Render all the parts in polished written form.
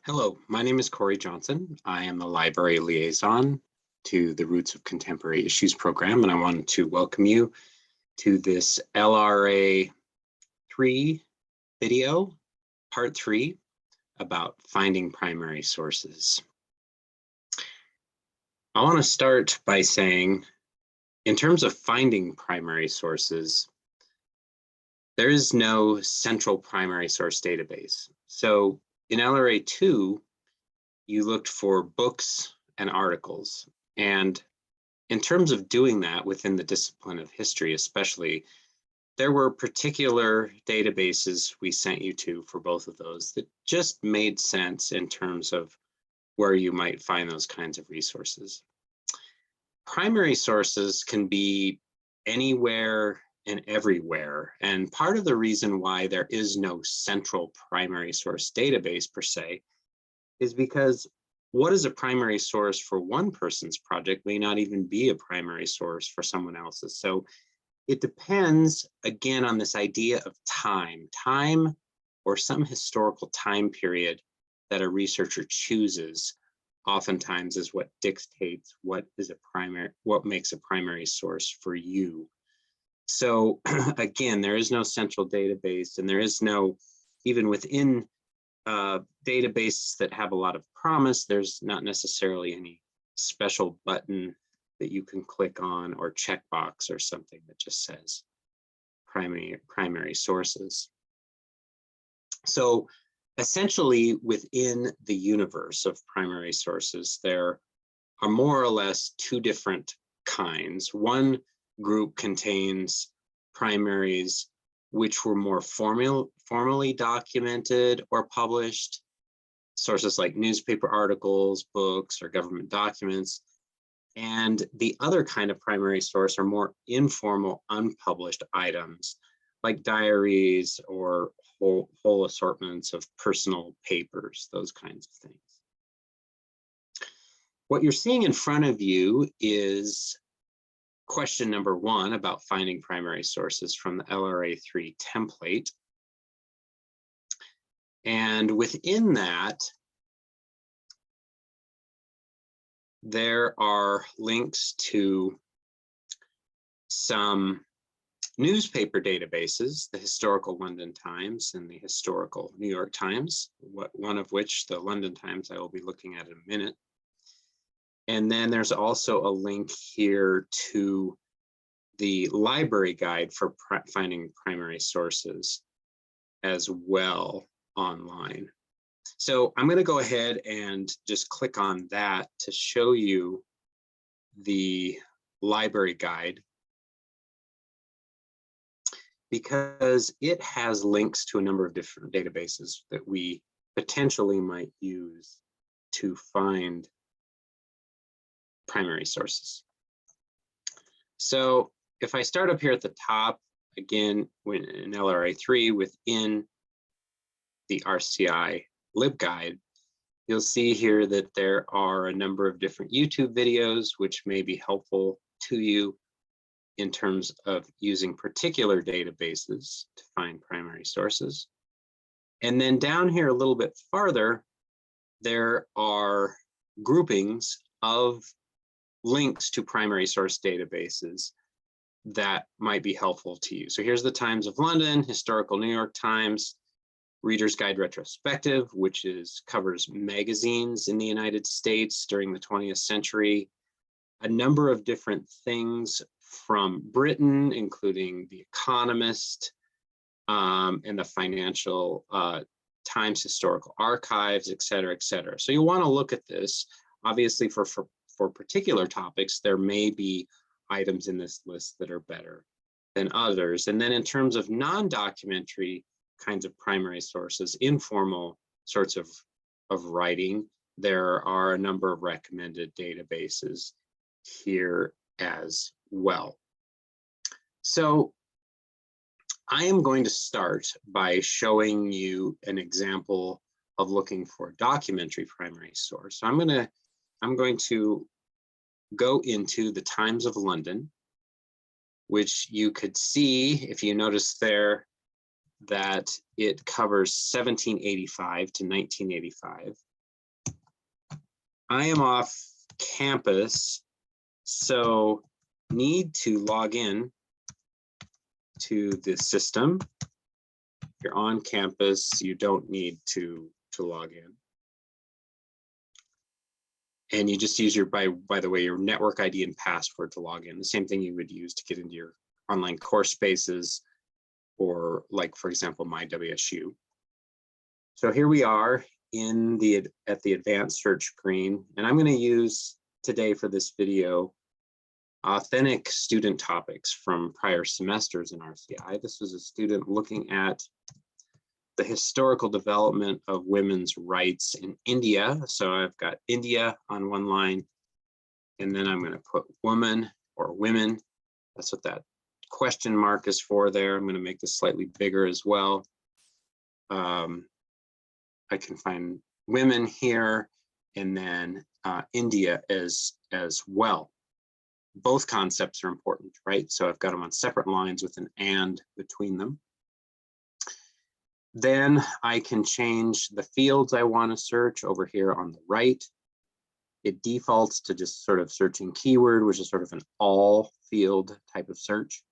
Hello, my name is Corey Johnson. I am the library liaison to the Roots of Contemporary Issues program, and I wanted to welcome you to this LRA 3 video, part 3, about finding primary sources. I want to start by saying, in terms of finding primary sources, there is no central primary source database. So in LRA 2, you looked for books and articles. And in terms of doing that within the discipline of history, especially, there were particular databases we sent you to for both of those that just made sense in terms of where you might find those kinds of resources. Primary sources can be anywhere and everywhere. And part of the reason why there is no central primary source database per se is because what is a primary source for one person's project may not even be a primary source for someone else's. So it depends, again, on this idea of time or some historical time period that a researcher chooses oftentimes is what dictates what makes a primary source for you. So again, there is no central database, and there is no, even within databases that have a lot of promise, there's not necessarily any special button that you can click on or checkbox or something that just says primary sources. So essentially within the universe of primary sources, there are more or less two different kinds. One group contains primaries which were more formally documented or published, sources like newspaper articles, books, or government documents. And the other kind of primary source are more informal, unpublished items, like diaries or whole assortments of personal papers, those kinds of things. What you're seeing in front of you is question number 1 about finding primary sources from the LRA 3 template. And within that, there are links to some newspaper databases, the Historical London Times and the Historical New York Times, one of which, the London Times, I will be looking at in a minute. And then there's also a link here to the library guide for finding primary sources as well online. So I'm going to go ahead and just click on that to show you the library guide, because it has links to a number of different databases that we potentially might use to find primary sources. So if I start up here at the top, again, in LRA 3 within the RCI LibGuide, you'll see here that there are a number of different YouTube videos which may be helpful to you in terms of using particular databases to find primary sources. And then down here a little bit farther, there are groupings of links to primary source databases that might be helpful to you. So here's the Times of London, Historical New York Times, Reader's Guide Retrospective, which covers magazines in the United States during the 20th century, a number of different things from Britain, including The Economist and the Financial Times Historical Archives, et cetera, et cetera. So you want to look at this. Obviously, for particular topics, there may be items in this list that are better than others. And then in terms of non-documentary kinds of primary sources, informal sorts of writing, there are a number of recommended databases here as well. So I am going to start by showing you an example of looking for a documentary primary source. So I'm going to go into the Times of London, which you could see, if you notice there, that it covers 1785 to 1985. I am off campus, so need to log in to the system. If you're on campus, you don't need to log in. And you just use your, by the way, your network ID and password to log in. The same thing you would use to get into your online course spaces, or like, for example, my WSU. So here we are at the advanced search screen, and I'm going to use today for this video authentic student topics from prior semesters in RCI. This was a student looking at the historical development of women's rights in India. So I've got India on one line, and then I'm going to put woman or women. That's what that question mark is for there. I'm going to make this slightly bigger as well. I can find women here, and then India as well. Both concepts are important, right? So I've got them on separate lines with an and between them. Then I can change the fields I want to search over here on the right. It defaults to just sort of searching keyword, which is sort of an all field type of search.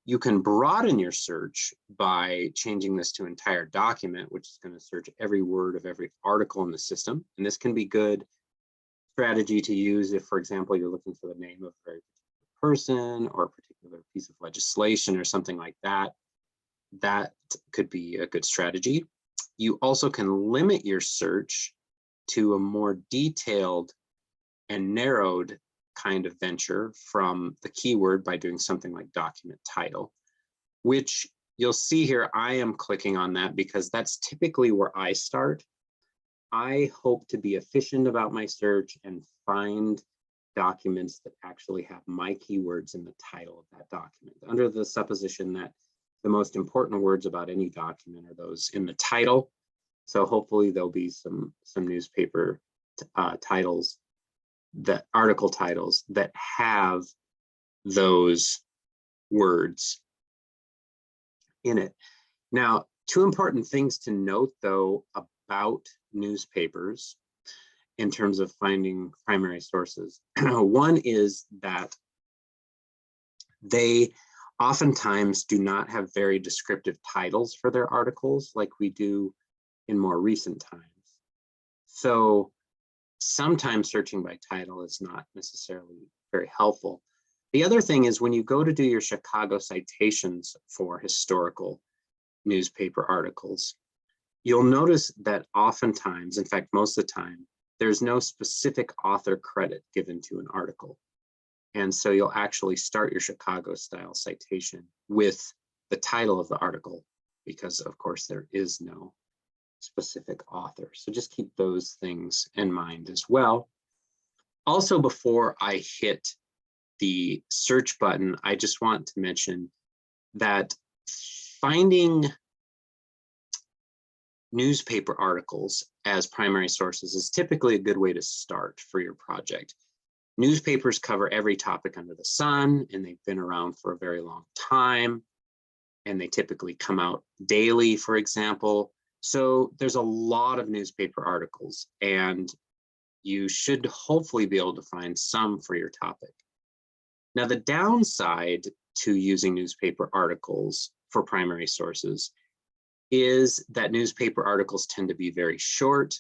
You can broaden your search by changing this to entire document, which is going to search every word of every article in the system. And this can be good strategy to use if, for example, you're looking for the name of a very particular person or a particular piece of legislation or something like that. That could be a good strategy. You also can limit your search to a more detailed and narrowed kind of venture from the keyword by doing something like document title, which you'll see here. I am clicking on that because that's typically where I start. I hope to be efficient about my search and find documents that actually have my keywords in the title of that document, under the supposition that the most important words about any document are those in the title. So hopefully there'll be some newspaper titles, that article titles that have those words in it. Now, two important things to note though about newspapers in terms of finding primary sources. One is that they oftentimes do not have very descriptive titles for their articles like we do in more recent times. So sometimes searching by title is not necessarily very helpful. The other thing is when you go to do your Chicago citations for historical newspaper articles, you'll notice that oftentimes, in fact, most of the time, there's no specific author credit given to an article. And so you'll actually start your Chicago style citation with the title of the article because, of course, there is no specific author. So just keep those things in mind as well. Also, before I hit the search button, I just want to mention that finding newspaper articles as primary sources is typically a good way to start for your project. Newspapers cover every topic under the sun, and they've been around for a very long time, and they typically come out daily, for example. So there's a lot of newspaper articles, and you should hopefully be able to find some for your topic. Now, the downside to using newspaper articles for primary sources is that newspaper articles tend to be very short,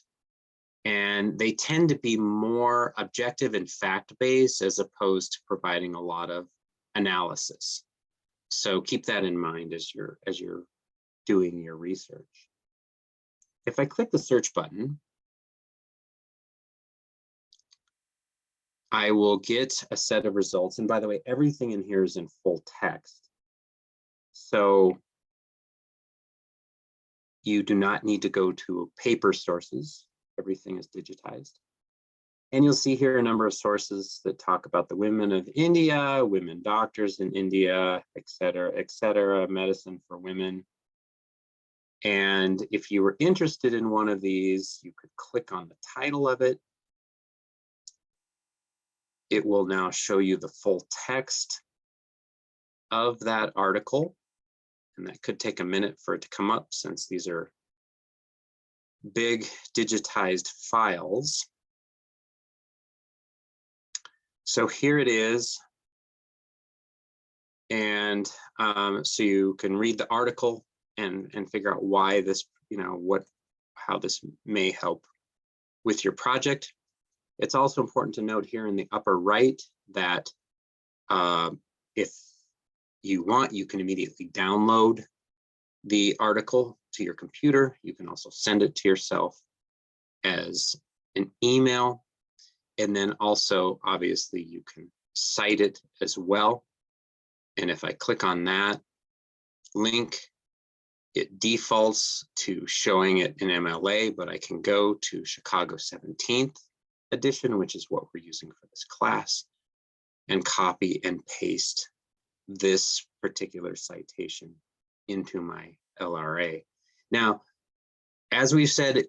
and they tend to be more objective and fact-based as opposed to providing a lot of analysis. So keep that in mind as you're doing your research. If I click the search button, I will get a set of results. And by the way, everything in here is in full text. So you do not need to go to paper sources. Everything is digitized. And you'll see here a number of sources that talk about the women of India, women doctors in India, et cetera, medicine for women. And if you were interested in one of these, you could click on the title of it. It will now show you the full text of that article. And that could take a minute for it to come up since these are big digitized files. So here it is. And so you can read the article and figure out why this, how this may help with your project. It's also important to note here in the upper right that if you want, you can immediately download the article to your computer. You can also send it to yourself as an email. And then also, obviously, you can cite it as well. And if I click on that link, it defaults to showing it in MLA, but I can go to Chicago 17th edition, which is what we're using for this class, and copy and paste this particular citation into my LRA. Now, as we've said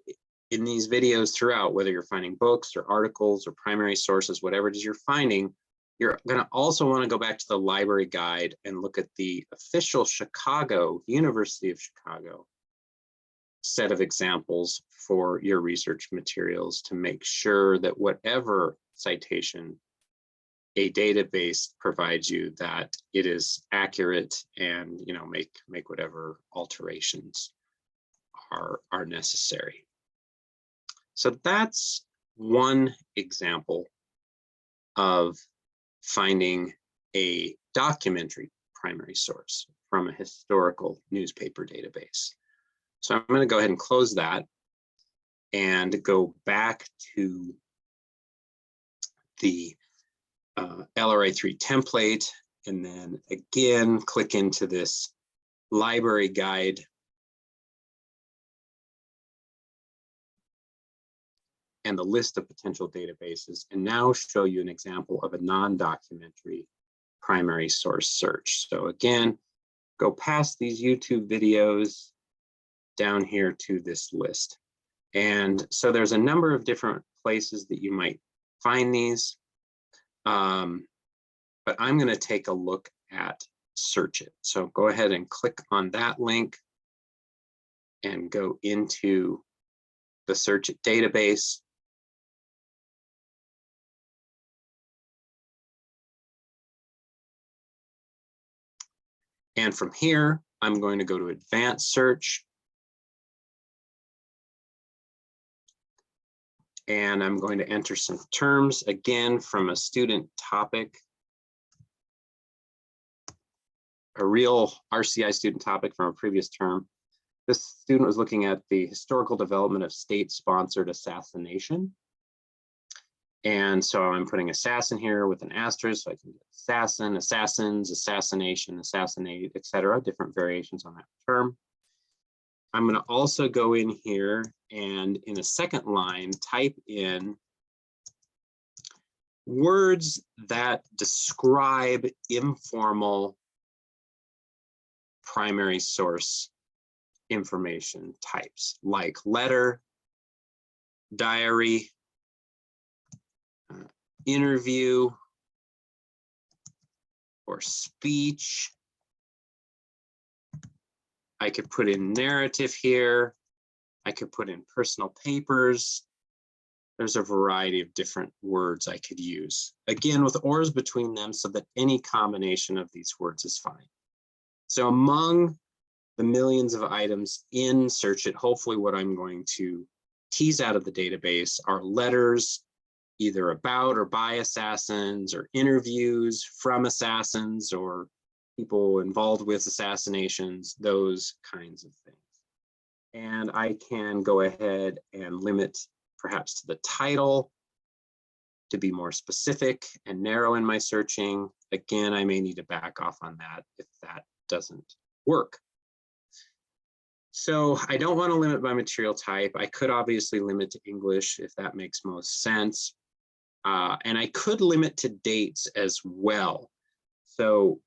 in these videos throughout, whether you're finding books or articles or primary sources, whatever it is you're finding, you're going to also want to go back to the library guide and look at the official University of Chicago set of examples for your research materials to make sure that whatever citation a database provides you, that it is accurate, and make whatever alterations are necessary. So that's one example of finding a documentary primary source from a historical newspaper database. So I'm going to go ahead and close that and go back to the LRA 3 template, and then again click into this library guide and the list of potential databases, and now show you an example of a non-documentary primary source search. So again, go past these YouTube videos down here to this list. And so there's a number of different places that you might find these, but I'm going to take a look at Search It. So go ahead and click on that link and go into the Search It database. And from here, I'm going to go to Advanced Search. And I'm going to enter some terms, again, from a student topic, a real RCI student topic from a previous term. This student was looking at the historical development of state-sponsored assassination. And so I'm putting assassin here with an asterisk, so I can get assassin, assassins, assassination, assassinate, etc., different variations on that term. I'm going to also go in here and in a second line, type in words that describe informal primary source information types, like letter, diary, interview, or speech. I could put in narrative here. I could put in personal papers. There's a variety of different words I could use, again, with ors between them so that any combination of these words is fine. So among the millions of items in Search It, hopefully what I'm going to tease out of the database are letters, either about or by assassins, or interviews from assassins or people involved with assassinations, those kinds of things. And I can go ahead and limit perhaps to the title to be more specific and narrow in my searching. Again, I may need to back off on that if that doesn't work. So I don't want to limit by material type. I could obviously limit to English if that makes most sense. And I could limit to dates as well. So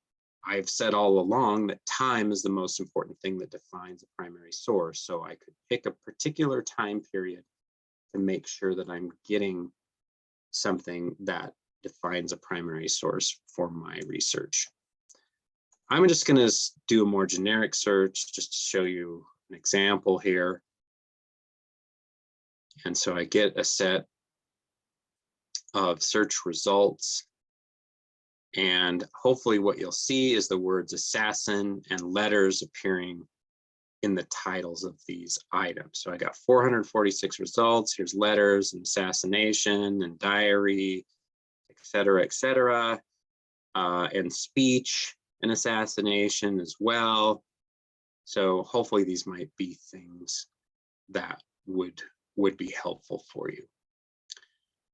I've said all along that time is the most important thing that defines a primary source. So I could pick a particular time period to make sure that I'm getting something that defines a primary source for my research. I'm just going to do a more generic search just to show you an example here. And so I get a set of search results. And hopefully what you'll see is the words assassin and letters appearing in the titles of these items. So I got 446 results. Here's letters and assassination and diary, et cetera, and speech and assassination as well. So hopefully these might be things that would be helpful for you.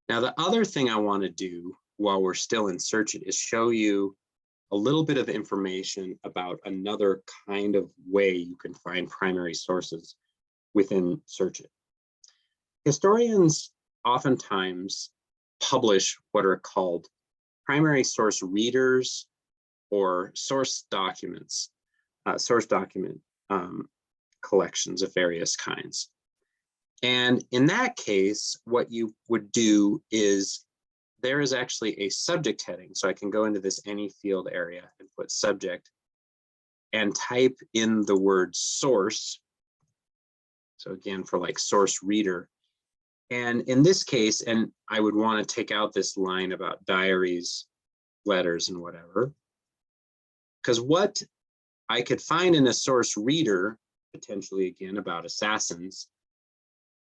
Now, the other thing I want to do while we're still in Search It is show you a little bit of information about another kind of way you can find primary sources within Search It. Historians oftentimes publish what are called primary source readers or source documents, source document collections of various kinds. And in that case, what you would do is there is actually a subject heading. So I can go into this any field area and put subject and type in the word source. So again, for like source reader. And in this case, and I would want to take out this line about diaries, letters, and whatever, because what I could find in a source reader, potentially again about assassins,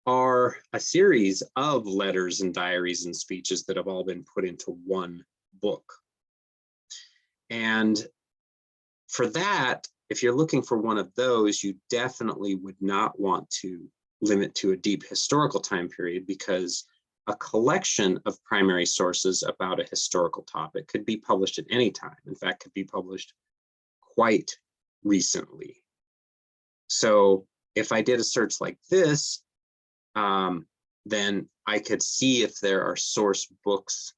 are a series of letters and diaries and speeches that have all been put into one book. And for that, if you're looking for one of those, you definitely would not want to limit to a deep historical time period, because a collection of primary sources about a historical topic could be published at any time. In fact, could be published quite recently. So if I did a search like this, then I could see if there are source books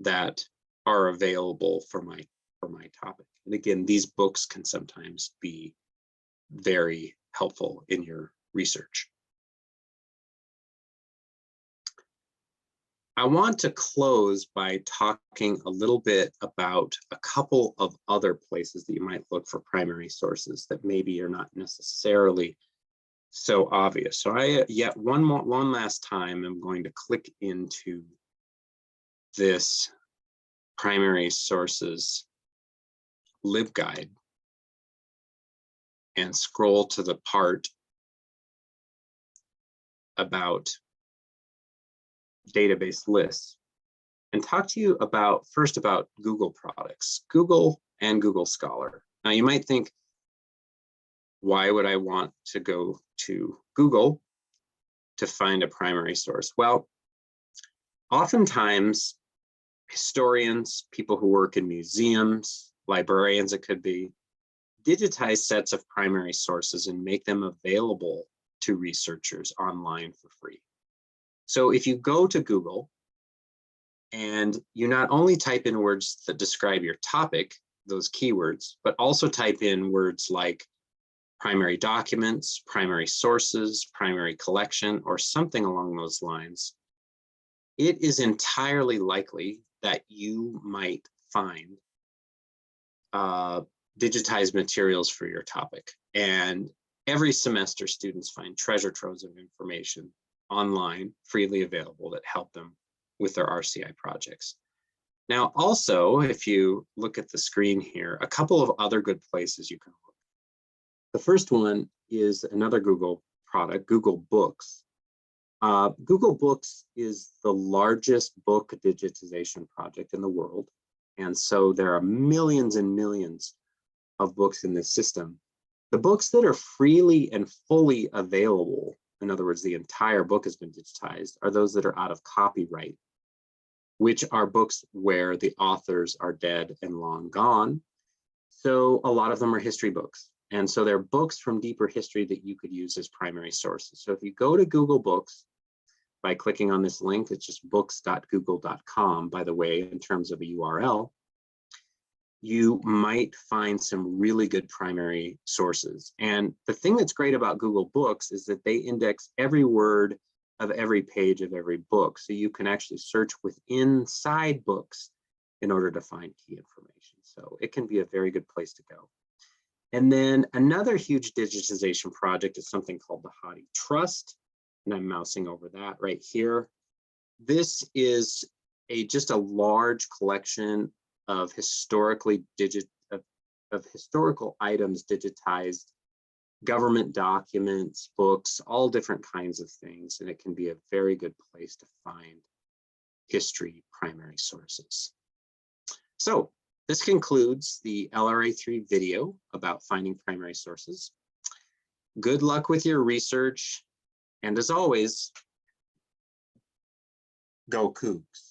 that are available for my topic. And again, these books can sometimes be very helpful in your research. I want to close by talking a little bit about a couple of other places that you might look for primary sources that maybe are not necessarily so obvious. So yet one last time, I'm going to click into this primary sources LibGuide and scroll to the part about database lists and talk to you about first about Google products, Google and Google Scholar. Now you might think, why would I want to go to Google to find a primary source? Well, oftentimes historians, people who work in museums, librarians it could be, digitize sets of primary sources and make them available to researchers online for free. So if you go to Google and you not only type in words that describe your topic, those keywords, but also type in words like primary documents, primary sources, primary collection, or something along those lines, it is entirely likely that you might find digitized materials for your topic. And every semester, students find treasure troves of information online, freely available, that help them with their RCI projects. Now, also, if you look at the screen here, a couple of other good places you can look. The first one is another Google product, Google Books. Google Books is the largest book digitization project in the world. And so there are millions and millions of books in this system. The books that are freely and fully available, in other words, the entire book has been digitized, are those that are out of copyright, which are books where the authors are dead and long gone. So a lot of them are history books. And so they're books from deeper history that you could use as primary sources. So if you go to Google Books by clicking on this link, it's just books.google.com, by the way, in terms of a URL, you might find some really good primary sources. And the thing that's great about Google Books is that they index every word of every page of every book. So you can actually search within side books in order to find key information. So it can be a very good place to go. And then another huge digitization project is something called the Hathi Trust. And I'm mousing over that right here. This is just a large collection of historical items digitized, government documents, books, all different kinds of things, and it can be a very good place to find history primary sources. So this concludes the LRA3 video about finding primary sources. Good luck with your research, and as always, go Cougs.